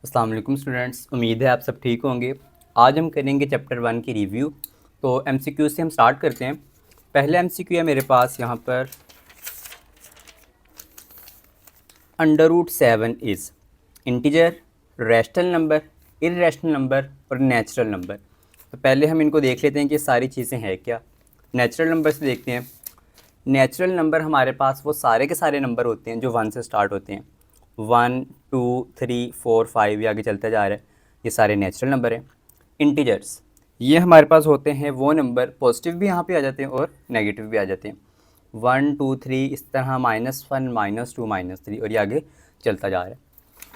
अस्सलाम वालेकुम स्टूडेंट्स, उम्मीद है आप सब ठीक होंगे। आज हम करेंगे चैप्टर 1 की रिव्यू। तो एमसीक्यू से हम स्टार्ट करते हैं। पहला एमसीक्यू है मेरे पास यहाँ पर, √7 is integer, rational number, irrational number और नेचुरल नंबर। तो पहले हम इनको देख लेते हैं कि सारी चीज़ें हैं क्या। नेचुरल नंबर से देखते हैं। नेचुरल नंबर हमारे पास वो सारे के सारे नंबर होते हैं जो 1 से स्टार्ट होते हैं। 1 2 3 4 5 ये आगे चलता जा रहा है, ये सारे नेचुरल नंबर हैं। इंटीजर्स, ये हमारे पास होते हैं वो नंबर, पॉजिटिव भी यहाँ पे आ जाते हैं और नेगेटिव भी आ जाते हैं। 1 2 3 इस तरह -1 -2 -3 और ये आगे चलता जा रहा है।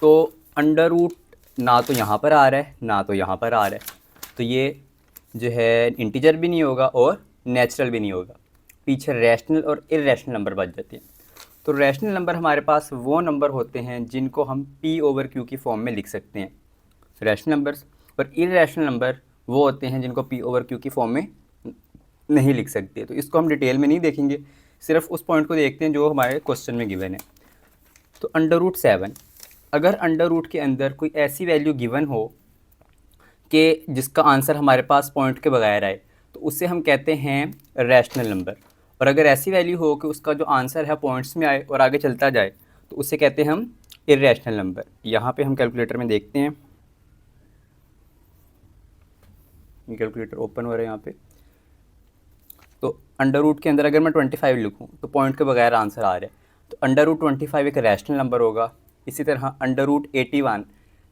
तो अंडर रूट ना तो यहाँ पर आ रहा है ना तो यहाँ पर आ रहा है, तो ये जो है इंटीजर भी नहीं होगा और नेचुरल भी नहीं होगा। पीछे रैशनल और इर्रेशनल नंबर बच जाते हैं। तो रैशनल नंबर हमारे पास वो नंबर होते हैं जिनको हम P/Q की फॉर्म में लिख सकते हैं, रैशनल नंबर्स। और इर्रेशनल नंबर वो होते हैं जिनको P/Q की फॉर्म में नहीं लिख सकते। तो इसको हम डिटेल में नहीं देखेंगे, सिर्फ उस पॉइंट को देखते हैं जो हमारे क्वेश्चन में गिवन है। तो √7, अगर अंडर रूट के अंदर कोई ऐसी वैल्यू गिवन हो कि जिसका आंसर हमारे पास पॉइंट के बगैर आए, तो उसे हम कहते हैं रैशनल नंबर। और अगर ऐसी वैल्यू हो कि उसका जो आंसर है पॉइंट्स में आए और आगे चलता जाए, तो उसे कहते हैं हम इर्रेशनल नंबर। यहाँ पे हम कैलकुलेटर में देखते हैं, कैलकुलेटर ओपन हो रहा है यहाँ पे। तो अंडर रूट के अंदर अगर मैं 25 लिखूँ तो पॉइंट के बगैर आंसर आ रहा है, तो √25 एक रैशनल नंबर होगा। इसी तरह √81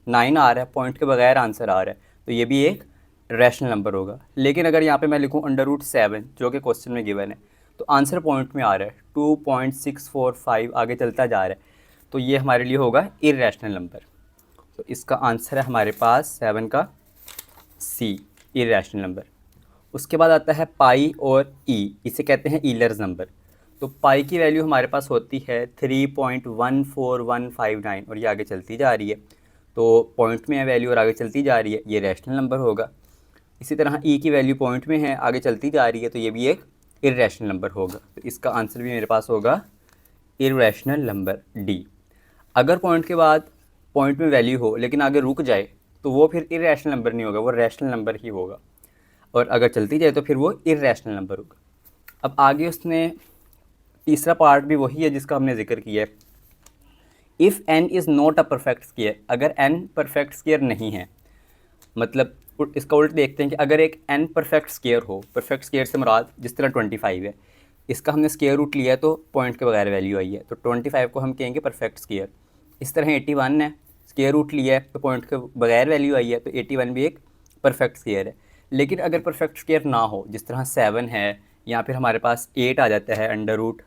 9 आ रहा है, पॉइंट के बगैर आंसर आ रहा है, तो ये भी एक रैशनल नंबर होगा। लेकिन अगर यहाँ पे मैं लिखूँ √7 जो कि क्वेश्चन में गिवन है, तो आंसर पॉइंट में आ रहा है 2.645 आगे चलता जा रहा है, तो ये हमारे लिए होगा इर्रेशनल नंबर। तो इसका आंसर है हमारे पास 7 का C, इर्रेशनल नंबर। उसके बाद आता है पाई और ई, इसे कहते हैं ईलर्स नंबर। तो पाई की वैल्यू हमारे पास होती है 3.14159 और ये आगे चलती जा रही है, तो पॉइंट में है वैल्यू और आगे चलती जा रही है, ये रैशनल नंबर होगा। इसी तरह ई की वैल्यू पॉइंट में है, आगे चलती जा रही है, तो ये भी एक इर्रेशनल नंबर होगा। तो इसका आंसर भी मेरे पास होगा इर्रेशनल नंबर डी। अगर पॉइंट के बाद पॉइंट में वैल्यू हो लेकिन आगे रुक जाए, तो वो फिर इर्रेशनल नंबर नहीं होगा, वो रैशनल नंबर ही होगा। और अगर चलती जाए तो फिर वो इर्रेशनल नंबर होगा। अब आगे उसने तीसरा पार्ट भी वही है जिसका हमने जिक्र किया है। If n is not a perfect square, अगर n परफेक्ट स्क्वायर नहीं है, मतलब इसका उल्ट देखते हैं कि अगर एक n परफेक्ट स्क्वायर हो, परफेक्ट स्क्वायर से मुराद जिस तरह 25 है, इसका हमने स्क्वायर रूट लिया है तो पॉइंट के बगैर वैल्यू आई है, तो 25 को हम कहेंगे परफेक्ट स्क्वायर। इस तरह 81 है, स्क्वायर रूट लिया है तो पॉइंट के बगैर वैल्यू आई है, तो 81 भी एक परफेक्ट स्क्वायर है। लेकिन अगर परफेक्ट स्क्वायर ना हो, जिस तरह 7 है या फिर हमारे पास 8 आ जाता है, अंडर रूट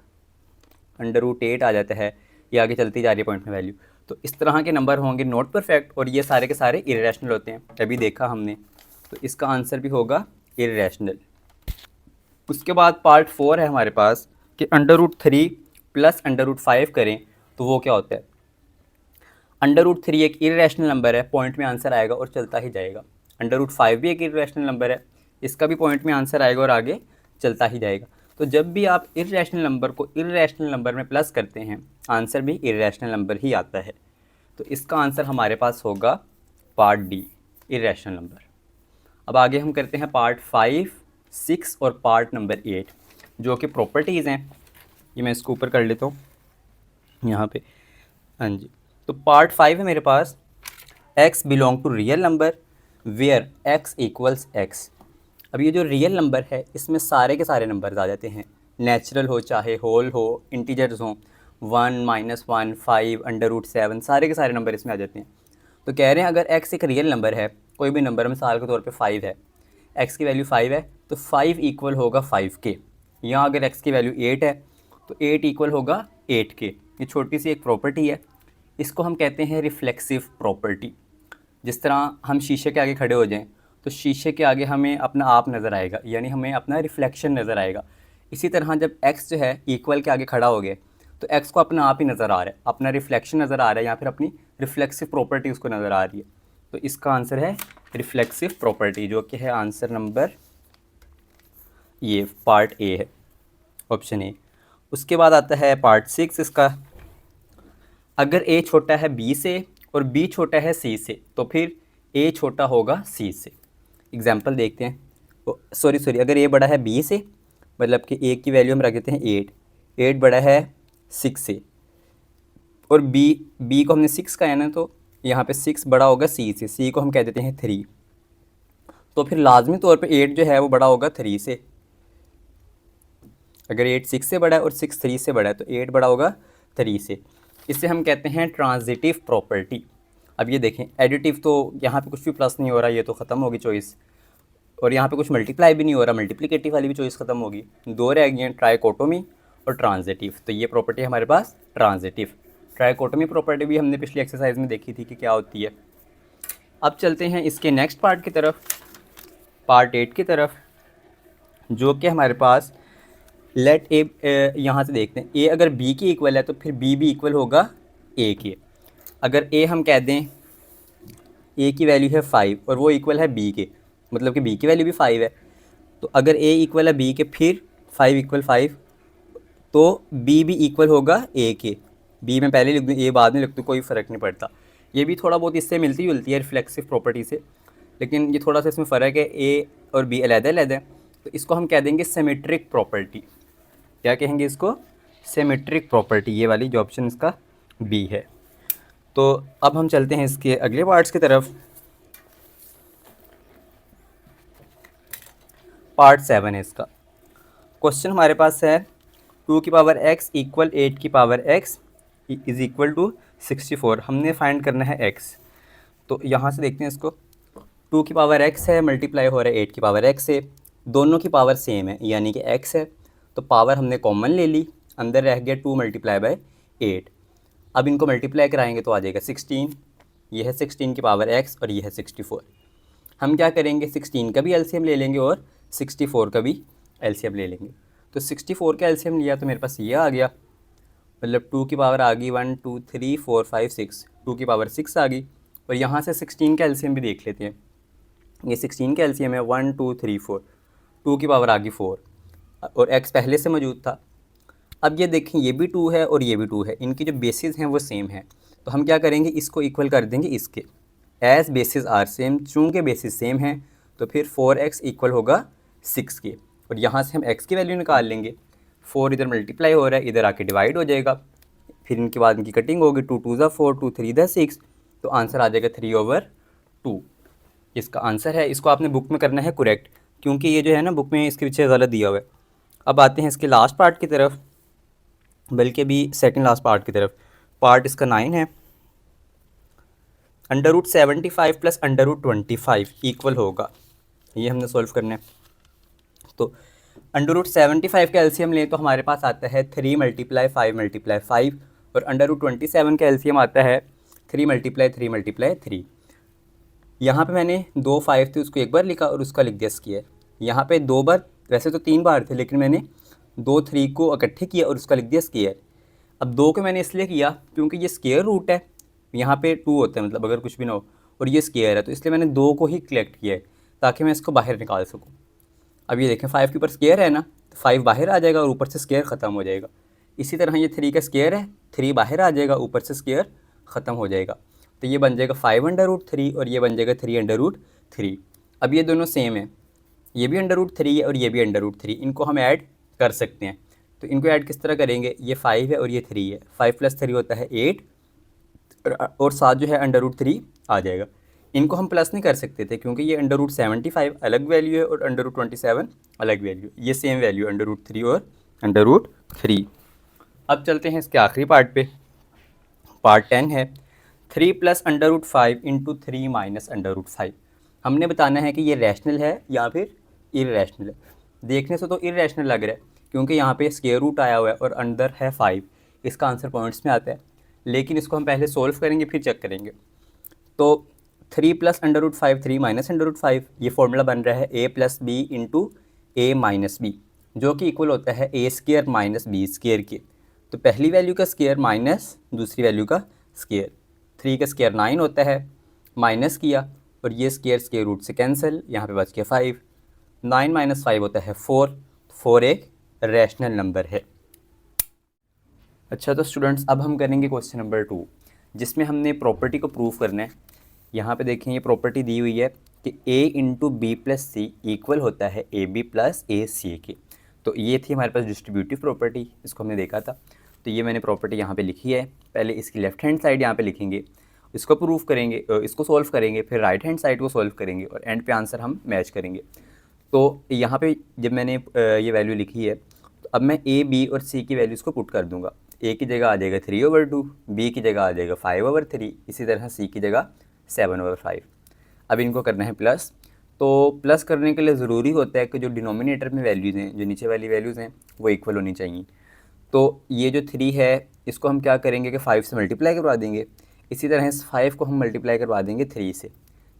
8 आ जाता है, ये आगे चलती जा रही है पॉइंट में वैल्यू, तो इस तरह के नंबर होंगे नॉट परफेक्ट और ये सारे के सारे इर्रेशनल होते हैं, अभी देखा हमने। तो इसका आंसर भी होगा इर्रेशनल। उसके बाद पार्ट 4 है हमारे पास कि √3 प्लस √5 करें तो वो क्या होता है। √3 एक इर्रेशनल नंबर है, पॉइंट में आंसर आएगा और चलता ही जाएगा। √5 भी एक इर्रेशनल नंबर है, इसका भी पॉइंट में आंसर आएगा और आगे चलता ही जाएगा। तो जब भी आप इर्रेशनल नंबर को इर्रेशनल नंबर में प्लस करते हैं, आंसर भी इर्रेशनल नंबर ही आता है। तो इसका आंसर हमारे पास होगा पार्ट डी, इर्रेशनल नंबर। अब आगे हम करते हैं पार्ट 5, 6 और पार्ट नंबर 8 जो कि प्रॉपर्टीज़ हैं। ये मैं इसको ऊपर कर लेता हूँ यहाँ पे, हाँ जी। तो पार्ट 5 है मेरे पास, x belong to real number where x equals x। अब ये जो रियल नंबर है इसमें सारे के सारे नंबर्स आ जाते हैं, नेचुरल हो चाहे होल हो, इंटीजर्स हों, 1 -1 5 √7 सारे के सारे नंबर इसमें आ जाते हैं। तो कह रहे हैं अगर x एक रियल नंबर है, कोई भी नंबर मिसाल के तौर पे 5 है, x की वैल्यू 5 है तो 5 इक्वल होगा 5 के। यहाँ अगर x की वैल्यू 8 है तो 8 इक्वल होगा 8 के। ये छोटी सी एक प्रॉपर्टी है, इसको हम कहते हैं रिफ्लेक्सिव प्रॉपर्टी। जिस तरह हम शीशे के आगे खड़े हो जाएं तो शीशे के आगे हमें अपना आप नज़र आएगा, यानी हमें अपना रिफ्लेक्शन नज़र आएगा। इसी तरह जब x जो है इक्वल के आगे खड़ा हो गया तो x को अपना आप ही नज़र आ रहा है, अपना रिफ्लेक्शन नज़र आ रहा है या फिर अपनी रिफ्लेक्सिव प्रॉपर्टी उसको नज़र आ रही है। तो इसका आंसर है रिफ्लेक्सिव प्रॉपर्टी, जो कि है आंसर नंबर, ये पार्ट ए है, ऑप्शन ए। उसके बाद आता है पार्ट 6 इसका, अगर a छोटा है b से और b छोटा है c से, तो फिर a छोटा होगा c से। एग्जाम्पल देखते हैं। सॉरी, अगर a बड़ा है b से, मतलब कि a की वैल्यू हम रख देते हैं 8 बड़ा है 6 से, और b को हमने 6 का है ना, तो यहाँ पे 6 बड़ा होगा c से, c को हम कह देते हैं 3, तो फिर लाजमी तौर पे 8 जो है वो बड़ा होगा 3 से। अगर 8 6 से बड़ा है और 6 3 से बड़ा है तो 8 बड़ा होगा 3 से। इसे हम कहते हैं ट्रांजिटिव प्रॉपर्टी। अब ये देखें, एडिटिव तो यहाँ पे कुछ भी प्लस नहीं हो रहा, ये तो ख़त्म होगी चॉइस, और यहाँ पे कुछ मल्टीप्लाई भी नहीं हो रहा, मल्टीप्लिकेटिव वाली भी चॉइस ख़त्म होगी। दो रह गई हैं, ट्राइकोटोमी और ट्रांजिटिव। तो ये प्रॉपर्टी हमारे पास ट्रांजिटिव। ट्राइकोटोमी प्रॉपर्टी भी हमने पिछली एक्सरसाइज में देखी थी कि क्या होती है। अब चलते हैं इसके नेक्स्ट पार्ट की तरफ, पार्ट 8 की तरफ, जो कि हमारे पास लेट ए, यहाँ से देखते हैं, ए अगर बी की इक्वल है तो फिर बी भी इक्वल होगा ए के। अगर ए हम कह दें ए की वैल्यू है 5 और वो इक्वल है बी के, मतलब कि बी की वैल्यू भी 5 है, तो अगर ए इक्वल है बी के फिर 5 इक्वल 5, तो बी भी इक्वल होगा ए के। बी में पहले लिख दूँ, ए बाद में लिख दूँ, कोई फ़र्क नहीं पड़ता। ये भी थोड़ा बहुत इससे मिलती जुलती है रिफ्लेक्सिव प्रॉपर्टी से, लेकिन ये थोड़ा सा इसमें फ़र्क है, ए और बी अलग-अलग है। तो इसको हम कह देंगे सिमेट्रिक प्रॉपर्टी। क्या कहेंगे इसको? सिमेट्रिक प्रॉपर्टी, ये वाली जो ऑप्शन इसका बी है। तो अब हम चलते हैं इसके अगले पार्ट्स की तरफ। पार्ट 7 है इसका। क्वेश्चन हमारे पास है 2 की पावर x इक्वल 8 की power x is equal to 64। हमने फाइंड करना है x। तो यहाँ से देखते हैं इसको, 2 की पावर x है, मल्टीप्लाई हो रहा है 8 की पावर x से, दोनों की पावर सेम है यानी कि x है, तो पावर हमने कॉमन ले ली, अंदर रह गया 2 मल्टीप्लाई बाय 8। अब इनको मल्टीप्लाई कराएंगे तो आ जाएगा 16। ये है 16 की पावर x और ये है 64। हम क्या करेंगे, 16 का भी एलसीएम ले लेंगे और 64 का भी एलसीएम ले लेंगे। तो 64 का एलसीएम लिया तो मेरे पास ये आ गया, मतलब 2 की पावर आ गई 1 2 3 4 5 6, 2 की पावर 6 आ गई। और यहाँ से 16 का एलसीएम भी देख लेते हैं। ये 16 का एलसीएम है 1 2 3 4, 2 की पावर आ गई 4 और x पहले से मौजूद था। अब ये देखें, ये भी 2 है और ये भी 2 है, इनकी जो बेसिस हैं वो सेम है, तो हम क्या करेंगे, इसको इक्वल कर देंगे इसके। एज बेसिस आर सेम, चूँकि बेसिस सेम है तो फिर 4x इक्वल होगा 6 के, और यहाँ से हम x की वैल्यू निकाल लेंगे। 4 इधर मल्टीप्लाई हो रहा है, इधर आके डिवाइड हो जाएगा, फिर इनके बाद इनकी कटिंग होगी, 2 2 4 2 3 6, तो आंसर आ जाएगा 3/2। इसका आंसर है। इसको आपने बुक में करना है करेक्ट, क्योंकि ये जो है ना बुक में इसके पीछे गलत दिया हुआ है। अब आते हैं इसके लास्ट पार्ट की तरफ, बल्कि अभी सेकंड लास्ट पार्ट की तरफ। पार्ट इसका 9 है। √75 प्लस √25 इक्वल होगा, ये हमने सॉल्व करना है। तो √75 का एलसीएम लें तो हमारे पास आता है 3 × 5 × 5, और √27 का एलसीएम आता है 3 × 3 × 3। यहाँ पे मैंने 2 5 थे, उसको एक बार लिखा और उसका लिख दिया स्क्वायर। यहाँ पे 2 बार, वैसे तो 3 बार थे, लेकिन मैंने 2 3 को इकट्ठे किया और उसका लिख दिया स्क्वायर। अब 2 को मैंने इसलिए किया क्योंकि ये स्क्वायर रूट है, यहाँ पे 2 होता है, मतलब अगर कुछ भी ना हो, और ये स्क्वायर है, तो इसलिए मैंने 2 को ही कलेक्ट किया है ताकि मैं इसको बाहर निकाल सकूँ। अब ये देखें, 5 के ऊपर स्क्वायर है ना, तो 5 बाहर आ जाएगा और ऊपर से स्क्वायर ख़त्म हो जाएगा। इसी तरह ये 3 का स्क्वायर है, 3 बाहर आ जाएगा, ऊपर से स्क्वायर ख़त्म हो जाएगा, तो ये बन जाएगा 5/√3 और ये बन जाएगा 3/√3। अब ये दोनों सेम है, ये भी √3 है और ये भी √3, इनको हम ऐड कर सकते हैं। तो इनको ऐड किस तरह करेंगे, ये 5 है और ये 3 है, 5 + 3 होता है 8, और साथ जो है √3 आ जाएगा। इनको हम प्लस नहीं कर सकते थे क्योंकि ये √75 अलग वैल्यू है और √27 अलग वैल्यू, ये सेम वैल्यू √3 और √3। अब चलते हैं इसके आखिरी पार्ट पे। पार्ट 10 है 3 + √5 × 3 - √5। हमने बताना है कि ये रैशनल है या फिर इर्रेशनल है। देखने से तो इर्रेशनल लग रहा है क्योंकि यहाँ पे स्क्वायर रूट आया हुआ है और अंदर है 5, इसका आंसर पॉइंट्स में आता है, लेकिन इसको हम पहले सोल्व करेंगे फिर चेक करेंगे। तो 3 + √5 3 - √5, ये फॉर्मूला बन रहा है a + b × a - b, जो कि इक्वल होता है a² - b² के। तो पहली वैल्यू का स्क्वायर माइनस दूसरी वैल्यू का स्क्वायर, 3 का स्क्वायर 9 होता है, माइनस किया और ये स्क्वायर रूट से कैंसिल, यहाँ पे बच गया 5, 9 - 5 होता है 4, 4 एक रैशनल नंबर है। अच्छा तो स्टूडेंट्स, अब हम करेंगे क्वेश्चन नंबर 2। जिसमें हमने प्रॉपर्टी को प्रूव करना है। यहाँ पे देखें ये प्रॉपर्टी दी हुई है कि a into B plus C equal होता है ए बी प्लस ए सी के। तो ये थी हमारे पास डिस्ट्रीब्यूटिव प्रॉपर्टी, इसको हमने देखा था। तो ये मैंने प्रॉपर्टी यहाँ पे लिखी है। पहले इसकी लेफ्ट हैंड साइड यहाँ पे लिखेंगे, इसको प्रूफ करेंगे, इसको सॉल्व करेंगे, फिर राइट हैंड साइड को सॉल्व करेंगे और एंड पे आंसर हम मैच करेंगे। तो यहाँ पे जब मैंने ये वैल्यू लिखी है तो अब मैं ए बी और सी की वैल्यूज़ को पुट कर दूंगा। ए की जगह आ जाएगा 3/2, बी की जगह आ जाएगा 5/3, इसी तरह सी की जगह 7/5। अब इनको करना है प्लस। तो प्लस करने के लिए ज़रूरी होता है कि जो डिनोमिनेटर में वैल्यूज़ हैं, जो नीचे वाली वैल्यूज़ हैं, वो इक्वल होनी चाहिए। तो ये जो 3 है इसको हम क्या करेंगे कि 5 से मल्टीप्लाई करवा देंगे। इसी तरह इस 5 को हम मल्टीप्लाई करवा देंगे 3 से।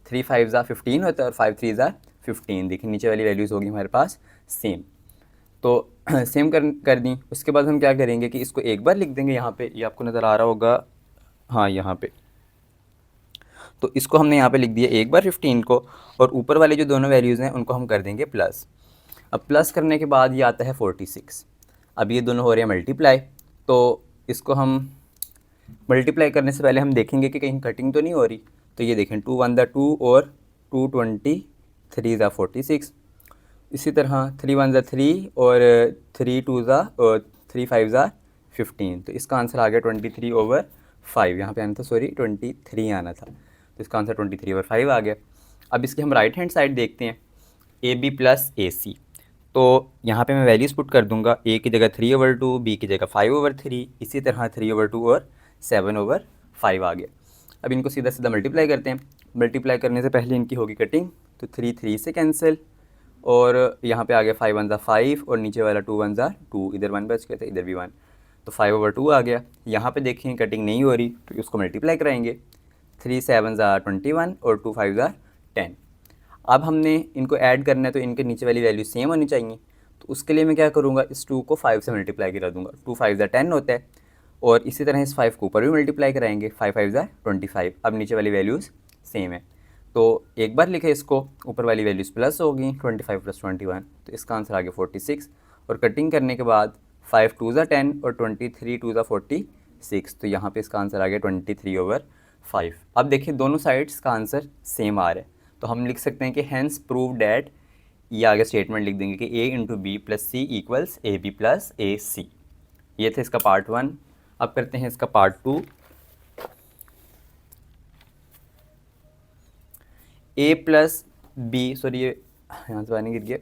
3 5 ज़ा 15 होता है और 5 3 ज़ा 15। देखिए नीचे वाली वैल्यूज़ होगी हमारे पास सेम। तो सेम कर दी। उसके बाद हम क्या करेंगे कि इसको एक बार लिख देंगे यहाँ पे, ये आपको नज़र आ रहा होगा, हाँ यहाँ पे। तो इसको हमने यहाँ पे लिख दिया एक बार 15 को, और ऊपर वाले जो दोनों वैल्यूज़ हैं उनको हम कर देंगे प्लस। अब प्लस करने के बाद ये आता है 46। अब ये दोनों हो रहे हैं मल्टीप्लाई, तो इसको हम मल्टीप्लाई करने से पहले हम देखेंगे कि कहीं कटिंग तो नहीं हो रही। तो ये देखें 2 1 ज़ा 2 और 2 20, 3 ज़ा 46। इसी तरह 3 1 ज़ा 3 और 3 2 ज़ा और 3 5 ज़ा 15। तो इसका आंसर आ गया 23/5। यहाँ पे आना था, सॉरी 23 आना था, तो इसका आंसर 23/5 आ गया। अब इसकी हम राइट हैंड साइड देखते हैं, ए बी प्लस ए सी। तो यहाँ पे मैं वैल्यूज़ पुट कर दूंगा, ए की जगह 3/2, बी की जगह 5/3, इसी तरह 3/2 और 7/5 आ गया। अब इनको सीधा सीधा मल्टीप्लाई करते हैं। मल्टीप्लाई करने से पहले इनकी होगी कटिंग, तो 3 3 से कैंसिल, और यहाँ पे आ गया 5 1 ज़ा 5 और नीचे वाला 2 1 ज़ा 2, इधर 1 बच गया था, इधर भी 1, तो 5/2 आ गया। यहाँ पे देखें कटिंग नहीं हो रही तो उसको मल्टीप्लाई कराएंगे। 3 7 ज़ा 21 और 2 5 ज़ा 10। अब हमने इनको ऐड करना है तो इनके नीचे वाली वैल्यू सेम होनी चाहिए। तो उसके लिए मैं क्या करूँगा, इस 2 को 5 से मल्टीप्लाई करा दूँगा। 2 5 ज़ा 10 होता है, और इसी तरह इस 5 को ऊपर भी मल्टीप्लाई कराएंगे। 5 5 ज़ा 25। अब नीचे वाली वैल्यूज़ सेम है, तो एक बार लिखे इसको, ऊपर वाली वैल्यूज़ प्लस होगी, 25 + 21, तो इसका आंसर आ गया 46। और कटिंग करने के बाद 5 2 ज़ा 10 और 23 2 ज़ा 46, तो यहाँ पे इसका आंसर आ गया 23/5। अब देखिए दोनों साइड्स का आंसर सेम आ रहा है, तो हम लिख सकते हैं कि हैंस प्रूव डैट, ये आगे स्टेटमेंट लिख देंगे कि A into B plus C equals A B plus A C. ये था इसका पार्ट 1। अब करते हैं इसका part 2। A plus B, sorry ये यहाँ से पानी गिर गया,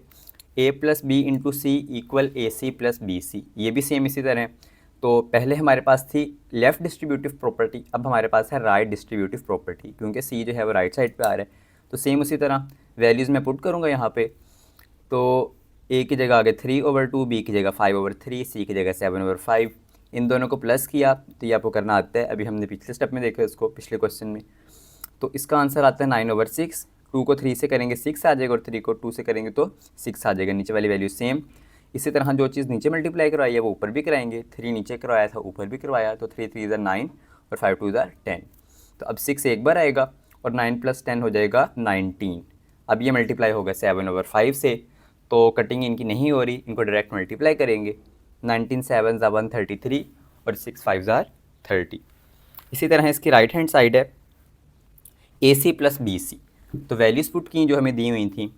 A plus B into C equal A C plus B C. ये भी सेम इसी तरह है। तो पहले हमारे पास थी लेफ़्ट डिस्ट्रीब्यूटिव प्रॉपर्टी, अब हमारे पास है राइट डिस्ट्रीब्यूटिव प्रॉपर्टी, क्योंकि सी जो है वो राइट साइड पे आ रहा है। तो सेम उसी तरह वैल्यूज़ मैं पुट करूँगा यहाँ पे। तो ए की जगह आ गया 3/2, बी की जगह 5/3, सी की जगह 7/5। इन दोनों को प्लस किया तो ये आपको करना आता है, अभी हमने पिछले स्टेप में देखा इसको, पिछले क्वेश्चन में। तो इसका आंसर आता है 9/6। 2 को 3 से करेंगे 6 आ जाएगा, और 3 को 2 से करेंगे तो 6 आ जाएगा। नीचे वाली वैल्यू सेम। इसी तरह जो चीज़ नीचे मल्टीप्लाई करवाई है वो ऊपर भी कराएंगे। 3 नीचे करवाया था, ऊपर भी करवाया, तो 3 3 ज़ा 9 और 5 2 ज़ा 10। तो अब 6 एक बार आएगा और 9 + 10 हो जाएगा 19। अब ये मल्टीप्लाई होगा 7/5 से, तो कटिंग इनकी नहीं हो रही, इनको डायरेक्ट मल्टीप्लाई करेंगे। 19 7 ज़ा 133 और 6 5 ज़ा 30। इसी तरह इसकी राइट हैंड साइड है ए सी प्लस बी सी। तो वैल्यूज़ पुट की जो हमें दी हुई थी,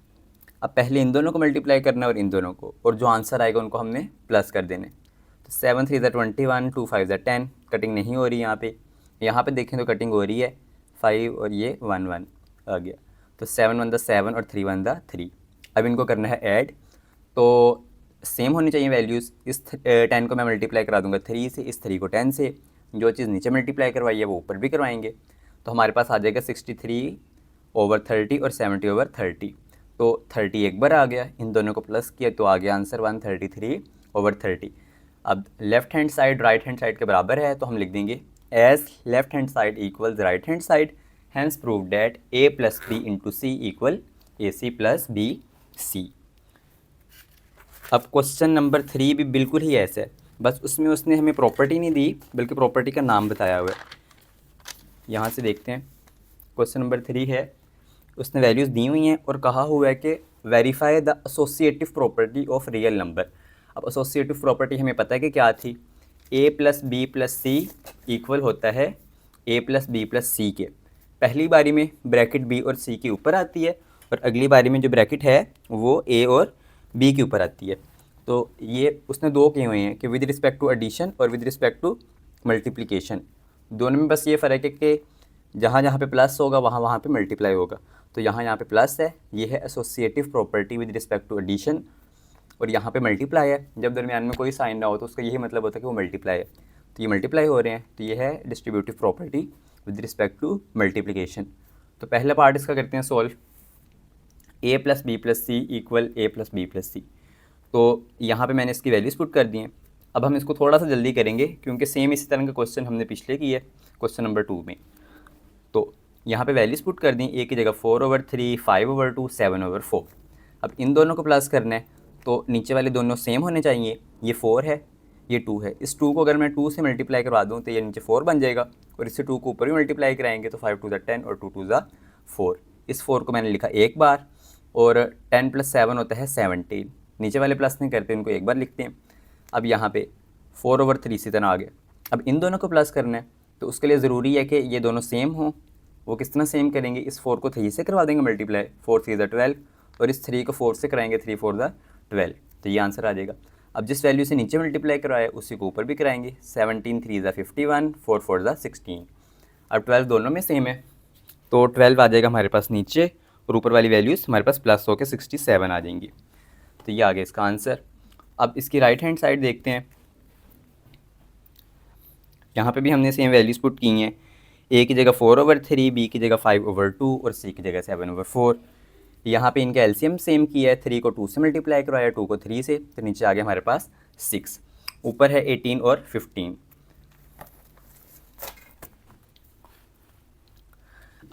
अब पहले इन दोनों को मल्टीप्लाई करना है और इन दोनों को, और जो आंसर आएगा उनको हमने प्लस कर देने। तो 7 3 ज़ा 21, 2 5 ज़ा 10। कटिंग नहीं हो रही यहाँ पे देखें तो कटिंग हो रही है 5 और ये 1 1 आ गया। तो 7 1 ज़ा 7 और 3 1 ज़ा 3। अब इनको करना है ऐड, तो सेम होनी चाहिए वैल्यूज़। इस 10 को मैं मल्टीप्लाई करा दूँगा 3 से, इस 3 को 10 से। जो चीज़ नीचे मल्टीप्लाई करवाई है वो ऊपर भी करवाएंगे। तो हमारे पास आ जाएगा 63/30 और 70/30। तो 30 एक बार आ गया, इन दोनों को प्लस किया तो आ गया आंसर 133/30। अब left hand side right hand side के बराबर है, तो हम लिख देंगे as left hand side equals right hand side, hence prove that A plus B into C equal A C plus B C. अब क्वेश्चन नंबर 3 भी बिल्कुल ही ऐसा है, बस उसमें उसने हमें प्रॉपर्टी नहीं दी बल्कि प्रॉपर्टी का नाम बताया हुआ है। यहाँ से देखते हैं, क्वेश्चन नंबर 3 है, उसने वैल्यूज़ दी हुई हैं और कहा हुआ है कि verify the associative property of real number. अब एसोसिएटिव प्रॉपर्टी हमें पता है कि क्या थी, ए plus B plus C equal होता है ए प्लस बी प्लस सी के, पहली बारी में ब्रैकेट बी और सी के ऊपर आती है और अगली बारी में जो ब्रैकेट है वो ए और बी के ऊपर आती है। तो ये उसने दो किए हुए हैं कि विद रिस्पेक्ट टू एडिशन और विद रिस्पेक्ट टू मल्टीप्लिकेशन, दोनों में बस ये फ़र्क है कि जहाँ जहाँ पे प्लस होगा वहाँ वहाँ पे मल्टीप्लाई होगा। तो यहाँ पे प्लस है, ये है associative property with respect to addition, और यहाँ पे मल्टीप्लाई है। जब दरमियान में कोई साइन ना हो तो उसका यही मतलब होता है कि वो मल्टीप्लाई है, तो ये मल्टीप्लाई हो रहे हैं, तो ये है distributive property with respect to multiplication. तो पहला पार्ट इसका करते हैं solve, A plus B plus C equal A plus B plus C. तो यहाँ पे मैंने इसकी वैल्यूज़ पुट कर दी हैं। अब हम इसको थोड़ा सा जल्दी करेंगे क्योंकि सेम इसी तरह का क्वेश्चन हमने पिछले किया है क्वेश्चन नंबर 2 में। तो यहाँ पे वैल्यूज़ पुट कर दी, ए की जगह 4/3, 5/2, 7/4। अब इन दोनों को प्लस करना है तो नीचे वाले दोनों सेम होने चाहिए, ये 4 है ये 2 है। इस 2 को अगर मैं 2 से मल्टीप्लाई करवा दूँ तो ये नीचे 4 बन जाएगा, और इससे 2 को ऊपर भी मल्टीप्लाई कराएंगे तो 5 2 10 और 2 2 4। इस 4 को मैंने लिखा एक बार, और 10 + 7 होता है 17। नीचे वाले प्लस नहीं करते, इनको एक बार लिखते हैं। अब यहाँ पे 4/3 इसी तरह आ गया। अब इन दोनों को प्लस करना है तो उसके लिए ज़रूरी है कि ये दोनों सेम हों। वो किस तरह सेम करेंगे, इस 4 को 3 से करवा देंगे मल्टीप्लाई, 4 3 12, और इस 3 को 4 से कराएंगे, 3 4 12, तो ये आंसर आ जाएगा। अब जिस वैल्यू से नीचे मल्टीप्लाई कराया उसी को ऊपर भी कराएंगे, 17 3 51, 4 4 16। अब 12 दोनों में सेम है तो 12 आ जाएगा हमारे पास नीचे, और ऊपर वाली वैल्यूज़ हमारे पास प्लस होकर 67 आ जाएंगी। तो ये आ गया इसका आंसर। अब इसकी राइट हैंड साइड देखते हैं, यहाँ पे भी हमने सेम वैल्यूज़ पुट की हैं, ए की जगह 4/3, बी की जगह 5/2 और सी की जगह 7/4। यहाँ पे इनका एलसीएम सेम किया है, 3 को 2 से मल्टीप्लाई करवाया, 2 को 3 से, तो नीचे आ गया हमारे पास 6, ऊपर है 18 और 15।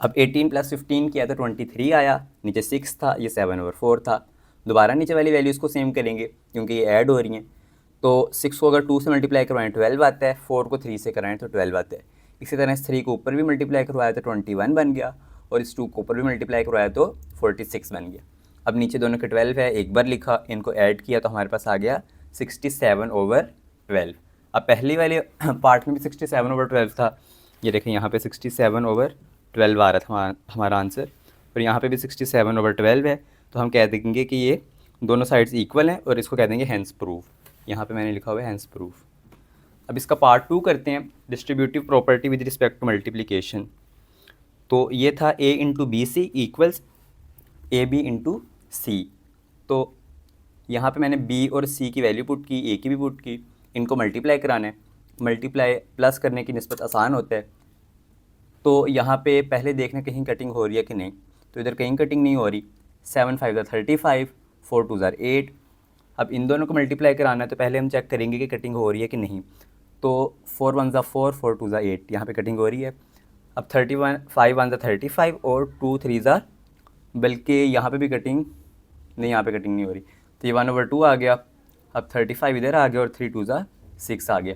अब 18 + 15 किया तो 23 आया, नीचे 6 था, ये 7/4 था। दोबारा नीचे वाली वैल्यूज़ को सेम करेंगे क्योंकि ये ऐड हो रही हैं, तो 6 को अगर 2 से मल्टीप्लाई करवाएं 12 आता है, 4 को 3 से कराएं तो 12 आता है। इसी तरह इस 3 को ऊपर भी मल्टीप्लाई करवाया तो 21 बन गया, और इस 2 को ऊपर भी मल्टीप्लाई करवाया तो 46 बन गया। अब नीचे दोनों के 12 है, एक बार लिखा, इनको ऐड किया तो हमारे पास आ गया 67/12। अब पहली वाले पार्ट में भी 67/12 था, ये देखें यहाँ पे 67/12 आ रहा था हमारा आंसर, और यहाँ पे भी 67/12 है। तो हम कह देंगे कि ये दोनों साइड्स इक्वल हैं, और इसको कह देंगे हैंस प्रूफ। यहाँ पे मैंने लिखा हुआ है हैंस प्रूफ। अब इसका पार्ट 2 करते हैं, distributive property with respect to multiplication. तो ये था a × BC equals AB × C। तो यहाँ पे मैंने B और C की वैल्यू पुट की, A की भी पुट की, इनको मल्टीप्लाई कराना है। मल्टीप्लाई प्लस करने की निस्बत आसान होता है, तो यहाँ पे पहले देखना कहीं कटिंग हो रही है कि नहीं, तो इधर कहीं कटिंग नहीं हो रही। 7 5 35, 4 2 8। अब इन दोनों को मल्टीप्लाई कराना है तो पहले हम चेक करेंगे कि कटिंग हो रही है कि नहीं। तो 4 1 4, 4 2 8, यहाँ पे कटिंग हो रही है। अब 31 5 1 35 और 2 3 बल्कि यहाँ पे भी कटिंग नहीं, यहाँ पे कटिंग नहीं हो रही, तो ये 1/2 आ गया। अब 35 इधर आ गया और 3 2 6 आ गया।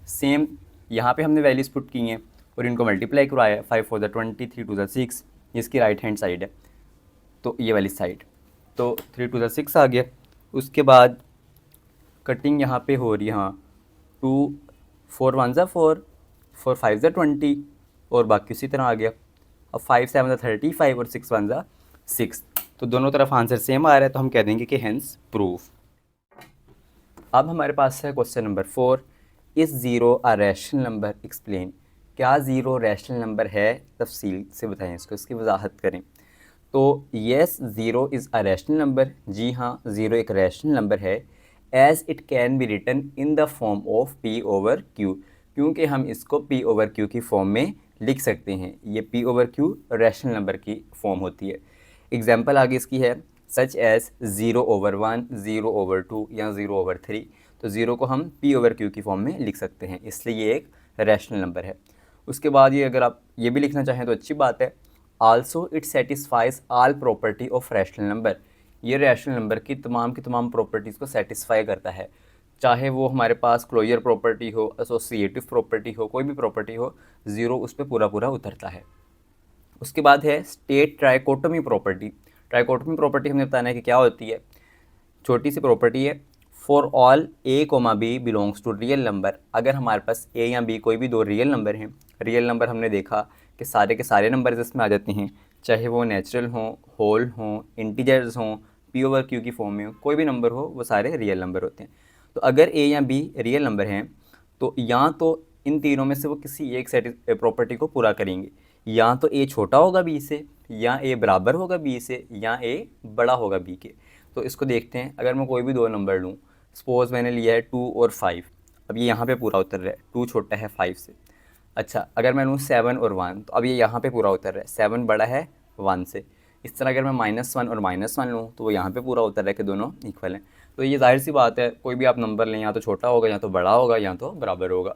सेम यहाँ पे हमने वैल्यूज़ पुट की हैं और इनको मल्टीप्लाई करवाया, 5 4 20, 3 2 6, इसकी राइट हैंड साइड है, तो ये वाली साइड, तो 3 2 6 आ गया। उसके बाद कटिंग यहाँ पे हो रही है, हाँ, 2 4 1 4, 4 5 20, और बाकी उसी तरह आ गया। अब 5 7 35 और 6 1 6, तो दोनों तरफ आंसर सेम आ रहा है, तो हम कह देंगे कि हेंस प्रूफ। अब हमारे पास है question number 4, is zero a rational number, explain. क्या ज़ीरो रैशनल नंबर है, तफसील से बताएं इसको, इसकी वजाहत करें। तो yes zero is a rational number, जी हाँ ज़ीरो एक रैशनल नंबर है। As it can be written in the form of P/Q, क्योंकि हम इसको P/Q की फॉर्म में लिख सकते हैं। ये P/Q रैशनल नंबर की फॉर्म होती है। एग्जाम्पल आगे इसकी है, सच एज़ 0/1, 0/2 या 0/3। तो ज़ीरो को हम P/Q की फॉर्म में लिख सकते हैं, इसलिए ये एक रैशनल नंबर है। उसके बाद ये अगर आप ये भी लिखना चाहें तो अच्छी बात है। Also it satisfies all property of rational number, ये रैशनल नंबर की तमाम प्रॉपर्टीज़ को सेटिस्फाई करता है, चाहे वो हमारे पास क्लोजर प्रॉपर्टी हो, एसोसिएटिव प्रॉपर्टी हो, कोई भी प्रॉपर्टी हो, ज़ीरो उस पर पूरा उतरता है। उसके बाद है state trichotomy property. Trichotomy property हमने बताना है कि क्या होती है। छोटी सी प्रॉपर्टी है, for all A, B belongs to real number, अगर हमारे पास A या B कोई भी दो रियल नंबर हैं रियल नंबर हमने देखा कि सारे के सारे नंबर इसमें आ जाते हैं, चाहे वो नेचुरल हों, होल हों, इंटीजर्स हों, पी ओवर क्यू की फॉर्म में हो, कोई भी नंबर हो वो सारे रियल नंबर होते हैं। तो अगर ए या बी रियल नंबर हैं तो या तो इन तीनों में से वो किसी एक प्रॉपर्टी को पूरा करेंगे, या तो ए छोटा होगा बी से, या ए बराबर होगा बी से, या ए बड़ा होगा बी के। तो इसको देखते हैं, अगर मैं कोई भी दो नंबर लूँ, सपोज़ मैंने लिया है 2 और 5, अब ये यहाँ पे पूरा उतर रहा है, 2 छोटा है 5 से। अच्छा, अगर मैं लूँ 7 और 1, तो अब ये यहाँ पे पूरा उतर रहा है, 7 बड़ा है 1 से। इस तरह अगर मैं -1 और -1 लूँ तो वो यहाँ पे पूरा उतर रहा है कि दोनों इक्वल हैं। तो ये जाहिर सी बात है, कोई भी आप नंबर लें या तो छोटा होगा, या तो बड़ा होगा, या तो बराबर होगा।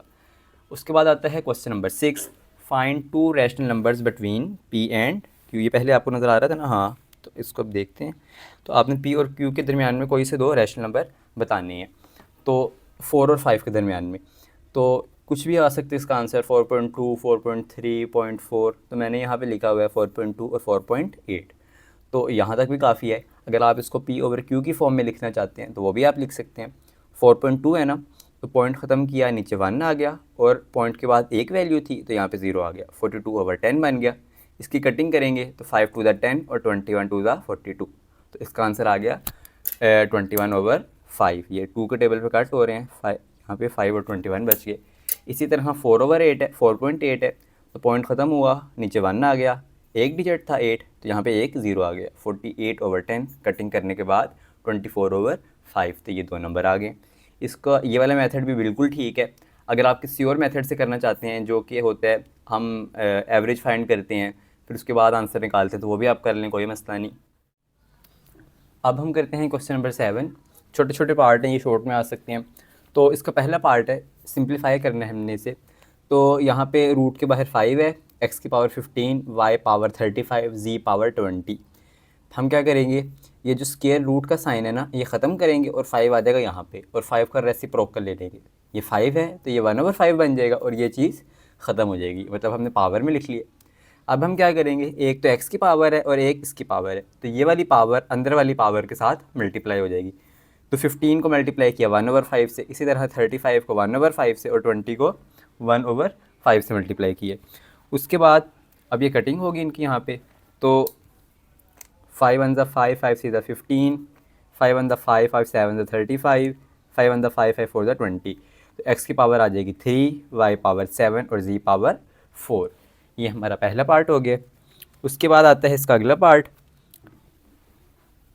उसके बाद आता है question number 6, find 2 rational numbers between P and Q. ये पहले आपको नज़र आ रहा था ना, हाँ, तो इसको अब देखते हैं। तो आपने पी और क्यू के दरमियान में कोई से दो रैशनल नंबर बताने हैं, तो 4 और 5 के दरमियान में, तो कुछ भी आ सकते हैं इसका आंसर, 4.2, 4.3, 0.4। तो मैंने यहाँ पे लिखा हुआ है 4.2 और 4.8, तो यहाँ तक भी काफ़ी है। अगर आप इसको पी ओवर क्यू की फॉर्म में लिखना चाहते हैं तो वो भी आप लिख सकते हैं। 4.2 है ना, तो पॉइंट ख़त्म किया, नीचे 1 आ गया, और पॉइंट के बाद एक वैल्यू थी तो यहाँ पे 0 आ गया, 42/10 बन गया। इसकी कटिंग करेंगे तो 5 टू द 10 और 21 टू द 42, तो इसका आंसर आ गया 21/5। ये 2 के टेबल पे कट हो रहे हैं, यहाँ पे 5 और 21 बच गए। इसी तरह 4/8 है, 4.8 है, तो पॉइंट ख़त्म हुआ, नीचे 1 आ गया, एक डिजिट था 8, तो यहाँ पे एक 0 आ गया, 48/10। कटिंग करने के बाद 24/5, तो ये दो नंबर आ गए। इसका ये वाला मेथड भी बिल्कुल ठीक है। अगर आप किसी और मेथड से करना चाहते हैं, जो कि होता है हम एवरेज फाइंड करते हैं फिर उसके बाद आंसर निकालते हैं, तो वो भी आप कर लें, कोई मसला नहीं। अब हम करते हैं क्वेश्चन नंबर 7। छोटे छोटे पार्ट हैं, ये शॉर्ट में आ सकते हैं। तो इसका पहला पार्ट है, सिंप्लीफाई करना है हमने इसे। तो यहाँ पे रूट के बाहर 5 है, x की power 15, y power 35, z power 20। हम क्या करेंगे, ये जो स्क्वायर रूट का साइन है ना, ये ख़त्म करेंगे और 5 आ जाएगा यहाँ पे, और 5 का रेसिप्रोकल ले लेंगे। ये 5 है तो ये 1/5 बन जाएगा, और ये चीज़ ख़त्म हो जाएगी, मतलब हमने पावर में लिख लिया। अब हम क्या करेंगे, एक तो x की पावर है और एक इसकी पावर है, तो ये वाली पावर अंदर वाली पावर के साथ मल्टीप्लाई हो जाएगी। तो 15 को मल्टीप्लाई किया 1/5 से, इसी तरह 35 को 1/5 से, और 20 को 1/5 से मल्टीप्लाई किए। उसके बाद अब ये कटिंग होगी इनकी यहाँ पे, तो 5 1 ज़ा 5, 5 6 ज़ा 15, 5 1 ज़ा 5, 5 7 ज़ा 35, 5 1 ज़ा 5, 5 4 ज़ा 20। तो x की पावर आ जाएगी 3, y पावर 7 और z पावर 4। ये हमारा पहला पार्ट हो गया। उसके बाद आता है इसका अगला पार्ट।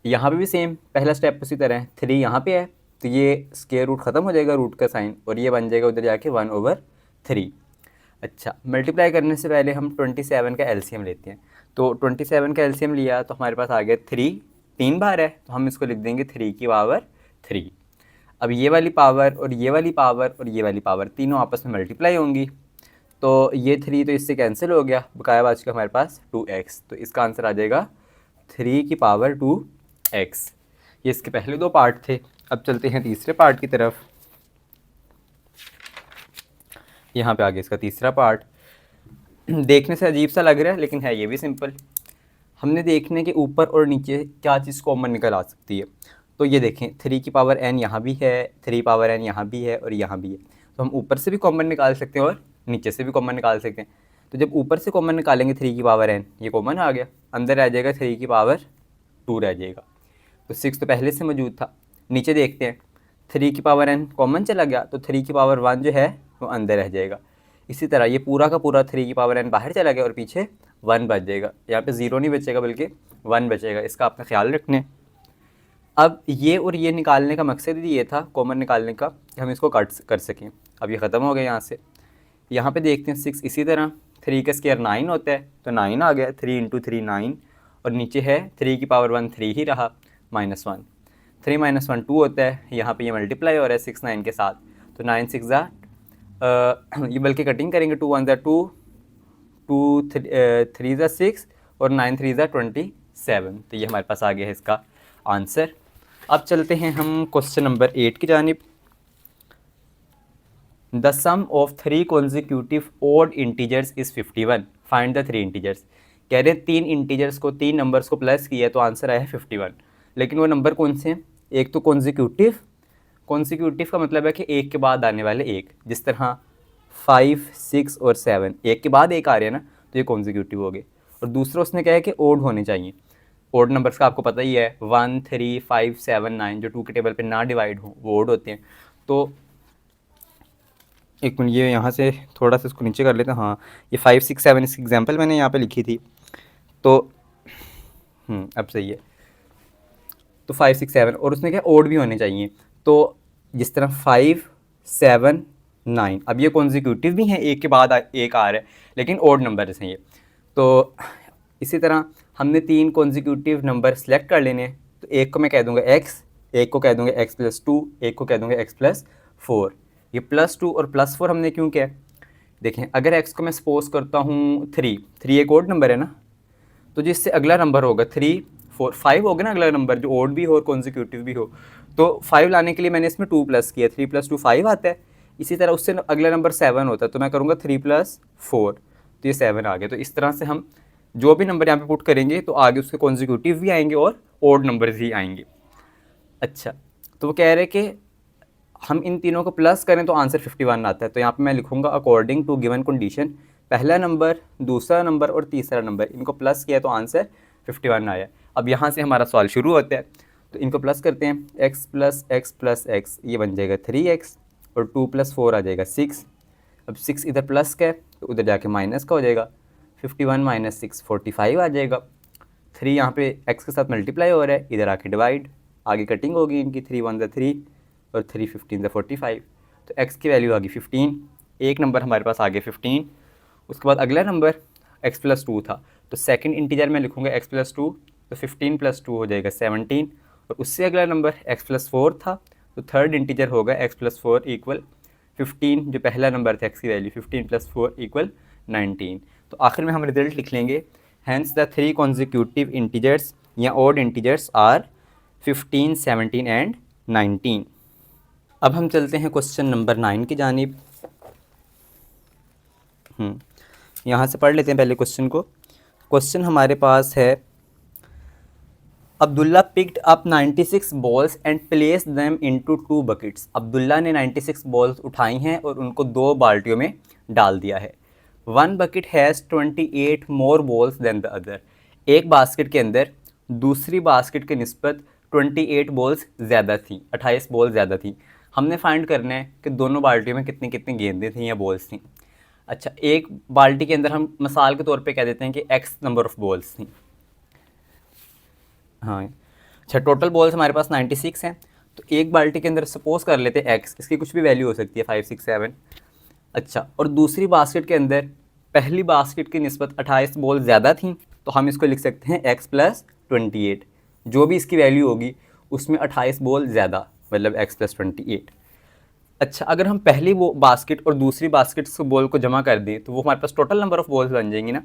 यहाँ पे भी सेम पहला स्टेप उसी तरह है, 3 यहाँ पे है, तो ये स्क्वायर रूट ख़त्म हो जाएगा रूट का साइन, और ये बन जाएगा उधर जाके 1/3। अच्छा, मल्टीप्लाई करने से पहले हम 27 का एलसीएम लेते हैं। तो 27 का एलसीएम लिया तो हमारे पास आ गया 3, 3 बार है, तो हम इसको लिख देंगे 3 की पावर 3। अब ये वाली पावर और ये वाली पावर और ये वाली पावर तीनों आपस में मल्टीप्लाई होंगी, तो ये 3 तो इससे कैंसिल हो गया, बकाया बच गया हमारे पास 2x। तो इसका आंसर आ जाएगा 3 की पावर 2x। ये इसके पहले दो पार्ट थे। अब चलते हैं तीसरे पार्ट की तरफ। यहाँ पे आगे इसका तीसरा पार्ट। देखने से अजीब सा लग रहा है, लेकिन है ये भी सिंपल। हमने देखने के ऊपर और नीचे क्या चीज़ कॉमन निकल आ सकती है। तो ये देखें, 3 की पावर n यहाँ भी है, 3 पावर n यहाँ भी है और यहाँ भी है। तो हम ऊपर से भी कॉमन निकाल सकते हैं और नीचे से भी कॉमन निकाल सकते हैं। तो जब ऊपर से कॉमन निकालेंगे 3 की पावर n, ये कॉमन आ गया, अंदर रह जाएगा 3 की पावर 2 रह जाएगा। तो 6 तो पहले से मौजूद था। नीचे देखते हैं, 3 की पावर n कॉमन चला गया, तो 3 की पावर 1 जो है वो अंदर रह जाएगा। इसी तरह ये पूरा का पूरा 3 की पावर n बाहर चला गया और पीछे 1 बच जाएगा। यहाँ पे 0 नहीं बचेगा बल्कि 1 बचेगा, इसका आपने ख्याल रखने। अब ये और ये निकालने का मकसद ही ये था, कॉमन निकालने का, कि हम इसको कट कर सकें। अब ये ख़त्म हो गया यहाँ से। यहाँ पे देखते हैं 6, इसी तरह 3 का स्क्वायर 9 होता है, तो 9 आ गया, 3 × 3 9, और नीचे है 3 की पावर 1 3 ही रहा, -1, 3 - 1 2 होता है। यहाँ पे ये मल्टीप्लाई हो रहा है 6 9 के साथ, तो 9 6 ज़ा ये बल्कि कटिंग करेंगे, 2 1 ज़ा 2, 2 3 ज़ा 6 और 9 3 ज़ा 27। तो ये हमारे पास आ गया है इसका आंसर। अब चलते हैं हम क्वेश्चन नंबर 8 की जानिब। The sum of 3 consecutive odd integers is 51, find the 3 integers. कह रहे हैं 3 इंटीजर्स को, 3 नंबर्स को प्लस किया तो आंसर आया है 51। लेकिन वो नंबर कौन से हैं? एक तो कॉन्जिक्यूटिव का मतलब है कि एक के बाद आने वाले एक, जिस तरह 5, 6 और 7 एक के बाद एक आ रहे हैं ना, तो ये कॉन्जिक्यूटिव हो गए। और दूसरा उसने कहा है कि ओड होने चाहिए। ओड नंबर्स का आपको पता ही है 1, 3, 5, 7, 9 जो 2 के टेबल पे ना डिवाइड हो वो ओड होते हैं। तो एक मिनट, ये यहाँ से थोड़ा सा इसको नीचे कर लेते हैं। हाँ, ये 5, 6, 7 इसकी एग्जांपल मैंने यहाँ पे लिखी थी, तो अब सही है। तो 5, 6, 7 और उसने क्या ओड भी होने चाहिए। तो जिस तरह 5, 7, 9, अब ये कॉन्जिक्यूटिव भी हैं, एक के बाद एक आ रहा है, लेकिन ओड नंबर हैं ये। तो इसी तरह हमने 3 कॉन्जिक्यूटिव नंबर सेलेक्ट कर लेने हैं। तो एक को मैं कह दूंगा x, एक को कह दूंगा x+2, एक को कह दूंगा x+4। ये +2 और +4 हमने क्यों किया? देखें, अगर x को मैं सपोज करता हूँ 3 एक ओड नंबर है ना, तो जिससे अगला नंबर होगा 3, 4, 5 होगा ना अगला नंबर, जो ओड भी हो और कॉन्जिक्यूटिव भी हो। तो 5 लाने के लिए मैंने इसमें 2 प्लस किया, 3 + 2 5 आता है। इसी तरह उससे अगला नंबर 7 होता है, तो मैं करूँगा 3 + 4, तो ये 7 आ गया। तो इस तरह से हम जो भी नंबर यहाँ पे पुट करेंगे तो आगे उसके कॉन्जिक्यूटिव भी आएंगे और ओड नंबर्स ही आएंगे। अच्छा, तो वो कह रहे हैं कि हम इन तीनों को प्लस करें तो आंसर 51 आता है। तो यहाँ पे मैं लिखूँगा अकॉर्डिंग टू गिवन कंडीशन, पहला नंबर, दूसरा नंबर और तीसरा नंबर, इनको प्लस किया तो आंसर 51 आया। अब यहाँ से हमारा सवाल शुरू होता है। तो इनको प्लस करते हैं, x+x+x ये बन जाएगा 3x और 2 + 4 आ जाएगा 6। अब 6 इधर प्लस का है तो उधर जाके माइनस का हो जाएगा, 51 - 6 45 आ जाएगा। 3 यहाँ पे x के साथ मल्टीप्लाई हो रहा है, इधर आके डिवाइड, आगे कटिंग होगी इनकी, 3 × 1 = 3 और 3 15 = 45। तो x की वैल्यू आ गई 15, एक नंबर हमारे पास आ गया 15। उसके बाद अगला नंबर x+2 था, तो सेकंड इंटीजर में लिखूँगा x+2, तो 15 + 2 हो जाएगा 17। और उससे अगला नंबर x+4 था, तो थर्ड इंटीजर होगा x+4 = 15, जो पहला नंबर था x की वैल्यू 15 + 4 = 19। तो आखिर में हम रिजल्ट लिख लेंगे, हैंस द 3 कॉन्जिक्यूटिव इंटीजर्स या ऑड इंटीजर्स आर 15, 17 एंड 19। अब हम चलते हैं क्वेश्चन नंबर 9 की जानिब। यहाँ से पढ़ लेते हैं पहले क्वेश्चन को। क्वेश्चन हमारे पास है, Abdullah picked up 96 balls and place them into 2 buckets. Abdullah ने 96 बॉल्स उठाई हैं और उनको 2 बाल्टियों में डाल दिया है। 1 bucket has 28 more balls than the other. एक बास्केट के अंदर दूसरी बास्केट के निस्बत 28 बॉल्स ज़्यादा थी, 28 बॉल ज़्यादा थी। हमने फाइंड करना है कि दोनों बाल्टियों में कितनी कितनी गेंदें थी या बॉल्स थी। अच्छा, एक बाल्टी के अंदर हम मिसाल के तौर पे कह देते हैं कि x नंबर ऑफ़ बॉल्स थी। हाँ, अच्छा, टोटल बॉल्स हमारे पास 96 हैं। तो एक बाल्टी के अंदर सपोज कर लेते हैं x, इसकी कुछ भी वैल्यू हो सकती है 5, 6, 7। अच्छा, और दूसरी बास्केट के अंदर पहली बास्केट की निस्बत 28 बॉल ज़्यादा थी, तो हम इसको लिख सकते हैं x + 28। जो भी इसकी वैल्यू होगी उसमें 28 बॉल ज़्यादा, मतलब x + 28। अच्छा, अगर हम पहली वो बास्केट और दूसरी बास्केट से बॉल को जमा कर दें तो वो हमारे पास टोटल नंबर ऑफ़ बॉल्स बन जाएंगी ना।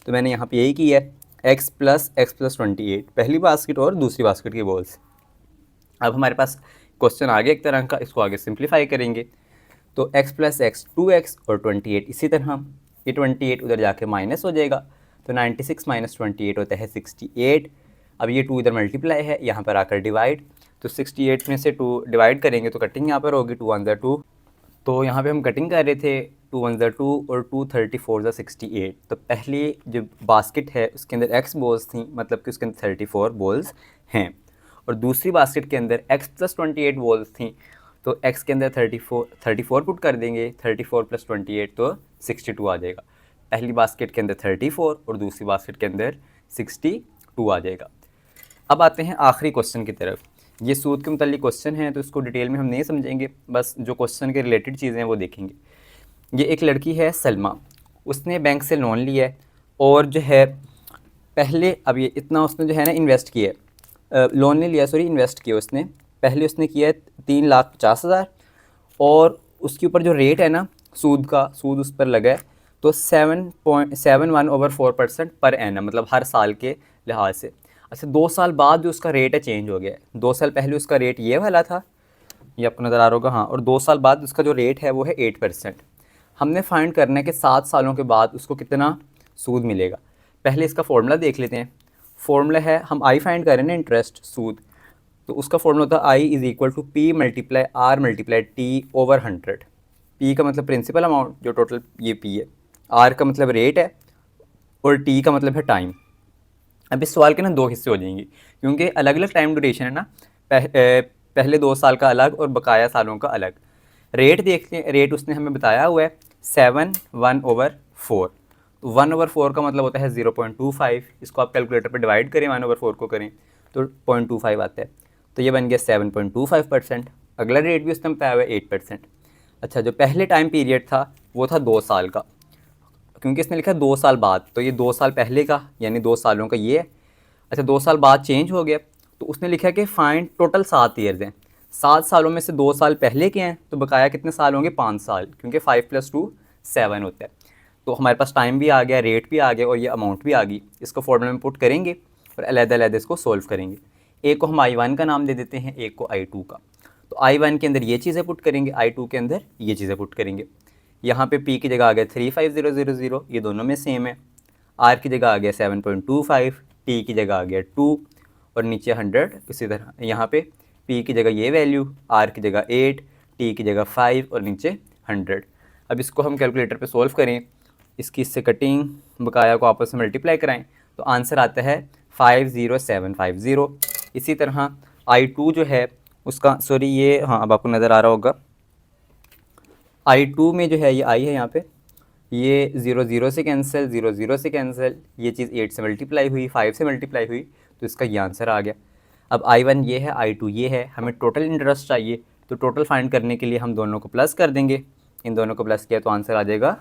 तो मैंने यहाँ पे यही किया है, x + 28, पहली बास्केट और दूसरी बास्केट की बॉल्स। अब हमारे पास क्वेश्चन आगे एक तरह का, इसको आगे सिंप्लीफाई करेंगे। तो x + x 2x और 28, इसी तरह ये 28 उधर जाके माइनस हो जाएगा, तो 96 - 28 होता है 68। अब ये 2 इधर मल्टीप्लाई है, यहाँ पर आकर डिवाइड, तो 68 में से 2 डिवाइड करेंगे तो कटिंग यहाँ पर होगी, 2 × 1 = 2। तो यहाँ पे हम कटिंग कर रहे थे, 2 × 1 = 2 और 2 × 34 = 68। तो पहली जो बास्केट है उसके अंदर x बॉल्स थी, मतलब कि उसके अंदर 34 बॉल्स हैं। और दूसरी बास्केट के अंदर x + 28 बॉल्स थी, तो x के अंदर 34 पुट कर देंगे, 34 + 28 तो 62 आ जाएगा। पहली बास्केट के अंदर 34 और दूसरी बास्केट के अंदर 62 आ जाएगा। अब आते हैं आखिरी क्वेश्चन की तरफ। ये सूद के मुतालिक क्वेश्चन है, तो इसको डिटेल में हम नहीं समझेंगे, बस जो क्वेश्चन के रिलेटेड चीज़ें हैं वो देखेंगे। ये एक लड़की है सलमा, उसने बैंक से लोन लिया है और जो है पहले, अब ये इतना उसने जो है ना इन्वेस्ट किया है, लोन नहीं लिया सॉरी, इन्वेस्ट किया उसने। पहले उसने किया है 3,50,000 और उसके ऊपर जो रेट है ना सूद का, सूद उस पर लगा है तो 7.71/4% पर एनम, मतलब हर साल के लिहाज से। अच्छा, 2 साल बाद जो उसका रेट है चेंज हो गया है। 2 साल पहले उसका रेट ये वाला था, ये आपको नज़र आ रहा होगा, हाँ, और 2 साल बाद उसका जो रेट है वो है 8%। हमने फाइंड करना है कि 7 सालों के बाद उसको कितना सूद मिलेगा। पहले इसका फॉर्मूला देख लेते हैं। फॉर्मूला है, हम आई फाइंड कर रहे हैं ना, इंटरेस्ट सूद, तो उसका फॉर्मूला होता है I = P × R × T/100। P का मतलब प्रिंसिपल अमाउंट जो टोटल ये पी है, आर का मतलब रेट है और टी का मतलब है टाइम। अब इस सवाल के ना दो हिस्से हो जाएंगे क्योंकि अलग अलग टाइम ड्यूरेशन है ना, पहले 2 साल का अलग और बकाया सालों का अलग। रेट देखते हैं, रेट उसने हमें बताया हुआ है 7/1/4। तो 1/4 का मतलब होता है 0.25। इसको आप कैलकुलेटर पर डिवाइड करें, 1/4 को करें तो 0.25 आता है। तो ये बन गया 7.25%। अगला रेट भी उसने बताया हुआ है 8%। अच्छा, जो पहले टाइम पीरियड था वो था 2 साल का, क्योंकि इसने लिखा 2 साल बाद, तो ये 2 साल पहले का यानी 2 सालों का ये है। अच्छा, 2 साल बाद चेंज हो गया तो उसने लिखा कि फाइंड टोटल 7 ईयर्स हैं। 7 सालों में से 2 साल पहले के हैं तो बकाया कितने साल होंगे, 5 साल, क्योंकि 5 + 2 7 होता है। तो हमारे पास टाइम भी आ गया, रेट भी आ गया और ये अमाउंट भी आ गई। इसको फॉर्मूला में पुट करेंगे और अलग-अलग इसको सोल्व करेंगे। एक को हम I1 का नाम दे देते हैं, एक को I2 का। तो I1 के अंदर ये चीज़ें पुट करेंगे, I2 के अंदर ये चीज़ें पुट करेंगे। यहाँ पे P की जगह आ गया 35000, ये दोनों में सेम है। R की जगह आ गया 7.25, T की जगह आ गया 2 और नीचे 100। इसी तरह यहाँ पे P की जगह ये वैल्यू, R की जगह 8, T की जगह 5 और नीचे 100। अब इसको हम कैलकुलेटर पे सॉल्व करें, इसकी इससे कटिंग, बकाया को आपस में मल्टीप्लाई कराएं तो आंसर आता है 50750। इसी तरह I2 जो है उसका, सॉरी ये, हाँ अब आपको नज़र आ रहा होगा, I2 में जो है ये I है यहाँ पे, ये 0 0 से कैंसिल, 0 0 से कैंसिल, ये चीज़ 8 से मल्टीप्लाई हुई, 5 से मल्टीप्लाई हुई, तो इसका ये आंसर आ गया। अब I1 ये है, I2 ये है, हमें टोटल इंटरेस्ट चाहिए, तो टोटल फाइंड करने के लिए हम दोनों को प्लस कर देंगे। इन दोनों को प्लस किया तो आंसर आ जाएगा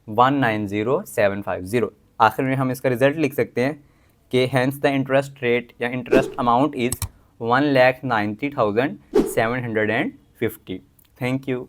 190750। आखिर में हम इसका रिजल्ट लिख सकते हैं कि हैंस द इंटरेस्ट रेट या interest amount is 1,90,750। Thank you.